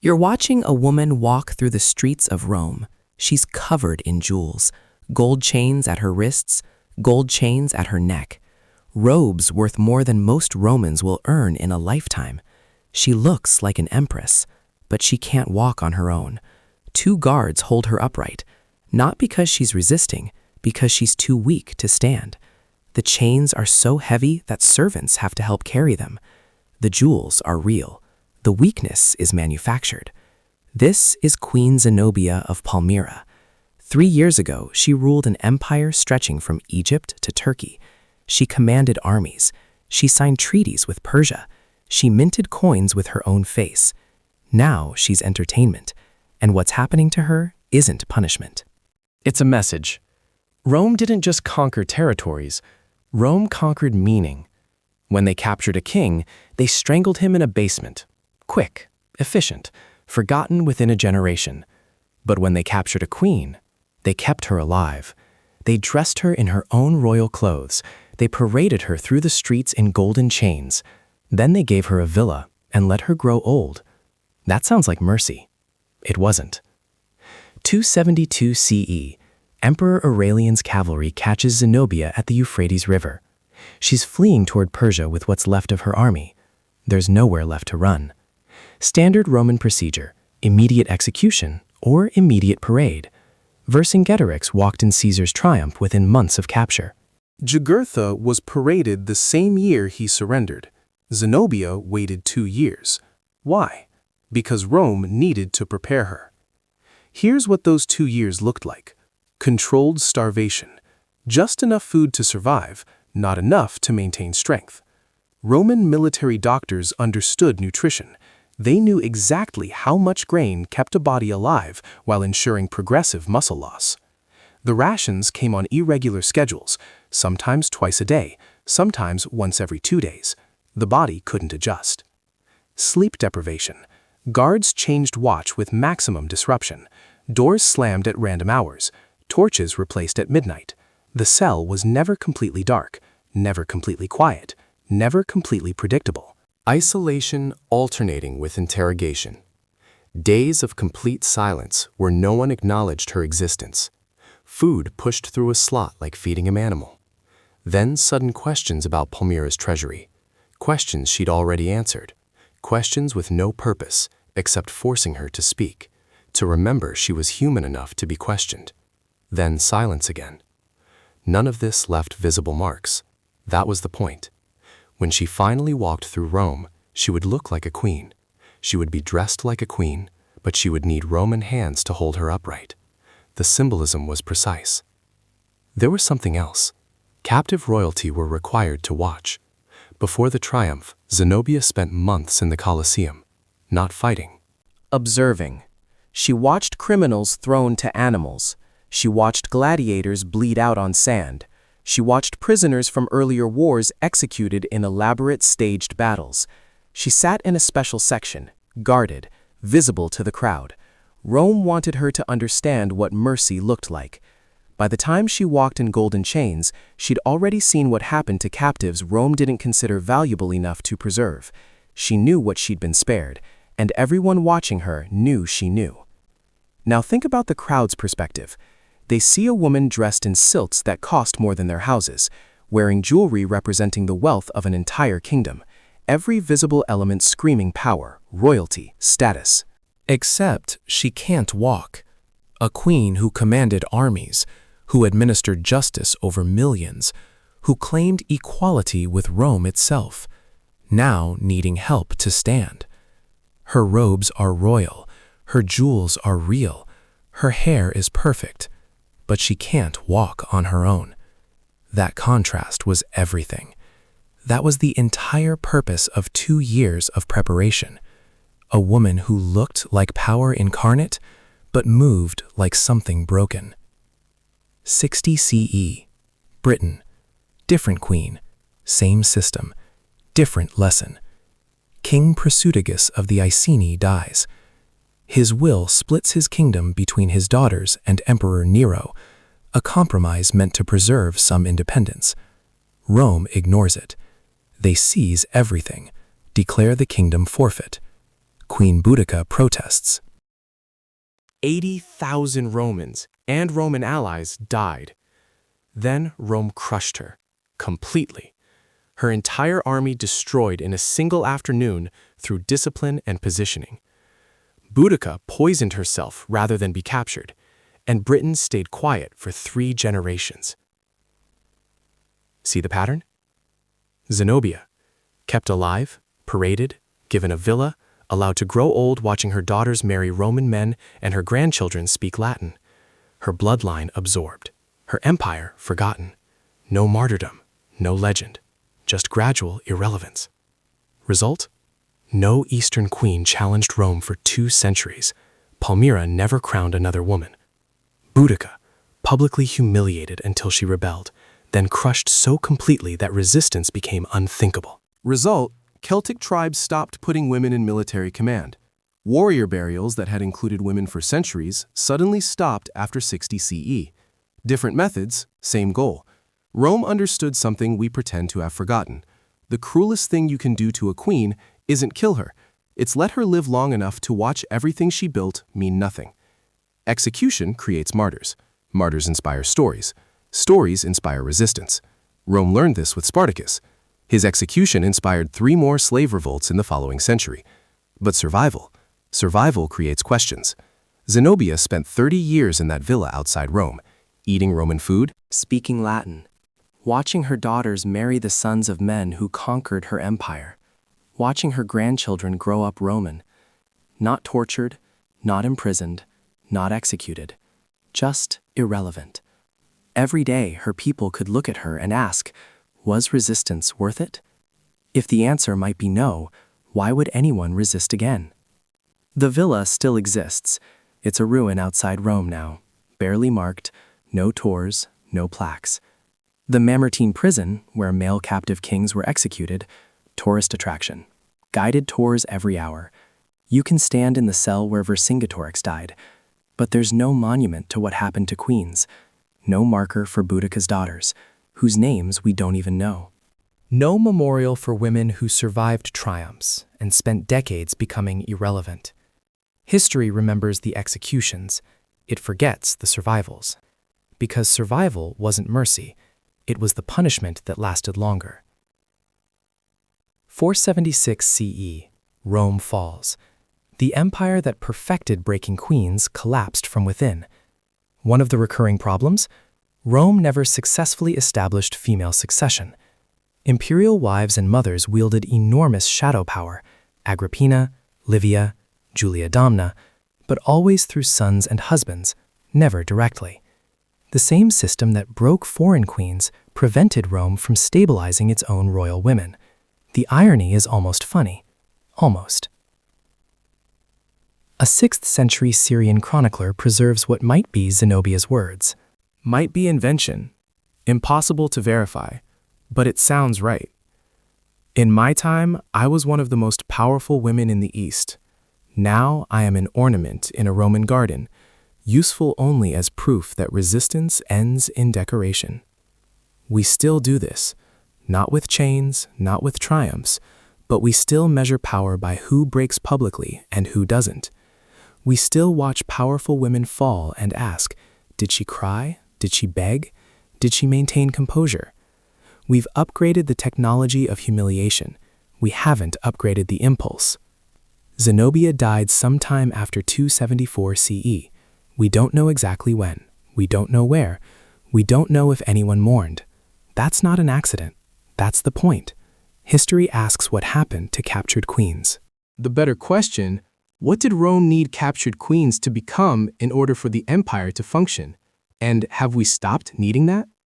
You're watching a woman walk through the streets of Rome. She's covered in jewels, gold chains at her wrists, gold chains at her neck, robes worth more than most Romans will earn in a lifetime. She looks like an empress, but she can't walk on her own. 2 guards hold her upright, not because she's resisting, because she's too weak to stand. The chains are so heavy that servants have to help carry them. The jewels are real. The weakness is manufactured. This is Queen Zenobia of Palmyra. 3 years ago, she ruled an empire stretching from Egypt to Turkey. She commanded armies. She signed treaties with Persia. She minted coins with her own face. Now she's entertainment, and what's happening to her isn't punishment. It's a message. Rome didn't just conquer territories. Rome conquered meaning. When they captured a king, they strangled him in a basement. Quick, efficient, forgotten within a generation. But when they captured a queen, they kept her alive. They dressed her in her own royal clothes. They paraded her through the streets in golden chains. Then they gave her a villa and let her grow old. That sounds like mercy. It wasn't. 272 CE, Emperor Aurelian's cavalry catches Zenobia at the Euphrates River. She's fleeing toward Persia with what's left of her army. There's nowhere left to run. Standard Roman procedure, immediate execution or immediate parade. Vercingetorix walked in Caesar's triumph within months of capture. Jugurtha was paraded the same year he surrendered. Zenobia waited 2 years. Why? Because Rome needed to prepare her. Here's what those 2 years looked like. Controlled starvation. Just enough food to survive, not enough to maintain strength. Roman military doctors understood nutrition. They knew exactly how much grain kept a body alive while ensuring progressive muscle loss. The rations came on irregular schedules, sometimes twice a day, sometimes once every 2 days. The body couldn't adjust. Sleep deprivation. Guards changed watch with maximum disruption. Doors slammed at random hours. Torches replaced at midnight. The cell was never completely dark, never completely quiet, never completely predictable. Isolation alternating with interrogation. Days of complete silence where no one acknowledged her existence. Food pushed through a slot like feeding an animal. Then sudden questions about Palmyra's treasury. Questions she'd already answered. Questions with no purpose except forcing her to speak, to remember she was human enough to be questioned. Then silence again. None of this left visible marks. That was the point. When she finally walked through Rome, she would look like a queen. She would be dressed like a queen, but she would need Roman hands to hold her upright. The symbolism was precise. There was something else. Captive royalty were required to watch. Before the triumph, Zenobia spent months in the Colosseum, not fighting. Observing. She watched criminals thrown to animals. She watched gladiators bleed out on sand. She watched prisoners from earlier wars executed in elaborate staged battles. She sat in a special section, guarded, visible to the crowd. Rome wanted her to understand what mercy looked like. By the time she walked in golden chains, she'd already seen what happened to captives Rome didn't consider valuable enough to preserve. She knew what she'd been spared, and everyone watching her knew she knew. Now think about the crowd's perspective. They see a woman dressed in silks that cost more than their houses, wearing jewelry representing the wealth of an entire kingdom, every visible element screaming power, royalty, status. Except she can't walk. A queen who commanded armies, who administered justice over millions, who claimed equality with Rome itself, now needing help to stand. Her robes are royal, her jewels are real, her hair is perfect, but she can't walk on her own. That contrast was everything. That was the entire purpose of 2 years of preparation. A woman who looked like power incarnate, but moved like something broken. 60 CE, Britain. Different queen, same system, different lesson. King Prasutagus of the Iceni dies. His will splits his kingdom between his daughters and Emperor Nero, a compromise meant to preserve some independence. Rome ignores it. They seize everything, declare the kingdom forfeit. Queen Boudica protests. 80,000 Romans and Roman allies died. Then Rome crushed her, completely. Her entire army destroyed in a single afternoon through discipline and positioning. Boudica poisoned herself rather than be captured, and Britain stayed quiet for 3 generations. See the pattern? Zenobia, kept alive, paraded, given a villa, allowed to grow old watching her daughters marry Roman men and her grandchildren speak Latin. Her bloodline absorbed, her empire forgotten. No martyrdom, no legend, just gradual irrelevance. Result? No Eastern queen challenged Rome for 2 centuries. Palmyra never crowned another woman. Boudica, publicly humiliated until she rebelled, then crushed so completely that resistance became unthinkable. Result: Celtic tribes stopped putting women in military command. Warrior burials that had included women for centuries suddenly stopped after 60 CE. Different methods, same goal. Rome understood something we pretend to have forgotten. The cruelest thing you can do to a queen isn't kill her. It's let her live long enough to watch everything she built mean nothing. Execution creates martyrs. Martyrs inspire stories. Stories inspire resistance. Rome learned this with Spartacus. His execution inspired 3 more slave revolts in the following century. But survival creates questions. Zenobia spent 30 years in that villa outside Rome, eating Roman food, Speaking Latin, watching her daughters marry the sons of men who conquered her empire, watching her grandchildren grow up Roman, not tortured, not imprisoned, not executed, just irrelevant. Every day her people could look at her and ask, was resistance worth it? If the answer might be no, why would anyone resist again? The villa still exists. It's a ruin outside Rome now, barely marked, no tours, no plaques. The Mamertine prison, where male captive kings were executed, tourist attraction. Guided tours every hour. You can stand in the cell where Vercingetorix died, but there's no monument to what happened to queens, no marker for Boudica's daughters, whose names we don't even know. No memorial for women who survived triumphs and spent decades becoming irrelevant. History remembers the executions, it forgets the survivals. Because survival wasn't mercy, it was the punishment that lasted longer. 476 CE, Rome falls. The empire that perfected breaking queens collapsed from within. One of the recurring problems? Rome never successfully established female succession. Imperial wives and mothers wielded enormous shadow power, Agrippina, Livia, Julia Domna, but always through sons and husbands, never directly. The same system that broke foreign queens prevented Rome from stabilizing its own royal women. The irony is almost funny. Almost. A 6th century Syrian chronicler preserves what might be Zenobia's words. Might be invention, impossible to verify, but it sounds right. In my time, I was one of the most powerful women in the East. Now I am an ornament in a Roman garden, useful only as proof that resistance ends in decoration. We still do this, not with chains, not with triumphs, but we still measure power by who breaks publicly and who doesn't. We still watch powerful women fall and ask, did she cry? Did she beg? Did she maintain composure? We've upgraded the technology of humiliation. We haven't upgraded the impulse. Zenobia died sometime after 274 CE. We don't know exactly when. We don't know where. We don't know if anyone mourned. That's not an accident. That's the point. History asks what happened to captured queens. The better question: what did Rome need captured queens to become in order for the empire to function? And have we stopped needing that?